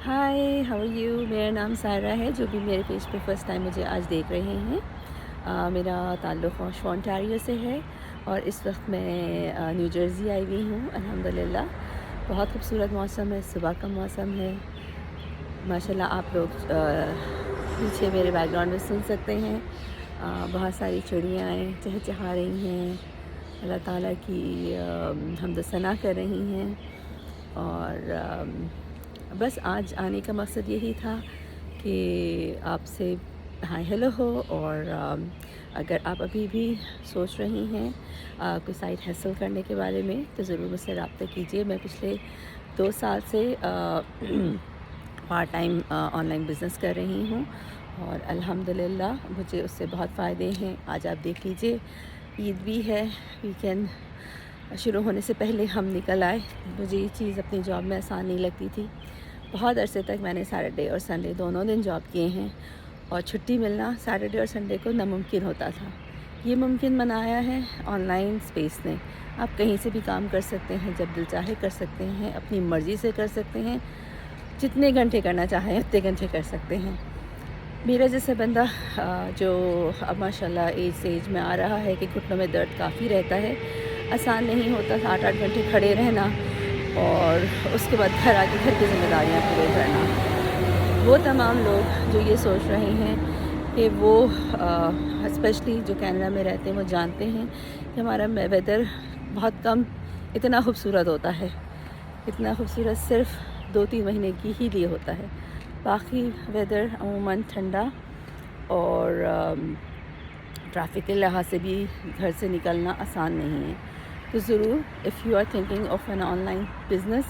Hi, how are you? मेरा नाम सायरा है। जो भी मेरे पेज पे फ़र्स्ट टाइम मुझे आज देख रहे हैं, मेरा ताल्लुक़ ओंटारियो से है और इस वक्त मैं न्यू जर्सी आई हुई हूँ। अल्हम्दुलिल्लाह बहुत खूबसूरत मौसम है, सुबह का मौसम है। माशाल्लाह आप लोग पीछे मेरे बैकग्राउंड में सुन सकते हैं, बहुत सारी चिड़ियाँ चहचहा रही हैं, अल्लाह ताला की हम्द सना कर रही हैं। और बस आज आने का मकसद यही था कि आपसे हाय हेलो हो। और अगर आप अभी भी सोच रही हैं कोई साइड हसल करने के बारे में तो ज़रूर मुझसे रब्ता कीजिए। मैं पिछले 2 साल से पार्ट टाइम ऑनलाइन बिज़नेस कर रही हूँ और अल्हम्दुलिल्लाह मुझे उससे बहुत फ़ायदे हैं। आज आप देख लीजिए, ईद भी है, वीकेंड शुरू होने से पहले हम निकल आए। मुझे ये चीज़ अपनी जॉब में आसान नहीं लगती थी। बहुत अरसे तक मैंने सैटरडे और संडे दोनों दिन जॉब किए हैं और छुट्टी मिलना सैटरडे और संडे को नामुमकिन होता था। ये मुमकिन बनाया है ऑनलाइन स्पेस ने। आप कहीं से भी काम कर सकते हैं, जब दिल चाहे कर सकते हैं, अपनी मर्ज़ी से कर सकते हैं, जितने घंटे करना चाहें उतने घंटे कर सकते हैं। मेरा जैसा बंदा जो अब माशाल्लाह एज में आ रहा है कि घुटनों में दर्द काफ़ी रहता है, आसान नहीं होता 8-8 घंटे खड़े रहना और उसके बाद घर आके घर की ज़िम्मेदारियाँ पूरे करना। वो तमाम लोग जो ये सोच रहे हैं कि वो स्पेशली जो कनाडा में रहते हैं वो जानते हैं कि हमारा वेदर बहुत कम इतना खूबसूरत होता है। इतना खूबसूरत सिर्फ़ 2-3 महीने की ही लिए होता है। बाकी वेदर अमूमन ठंडा और ट्रैफिक के लिहाज से भी घर से निकलना आसान नहीं है। तो ज़रूर if you are thinking of an online business,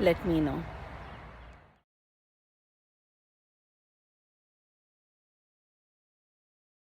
let me no.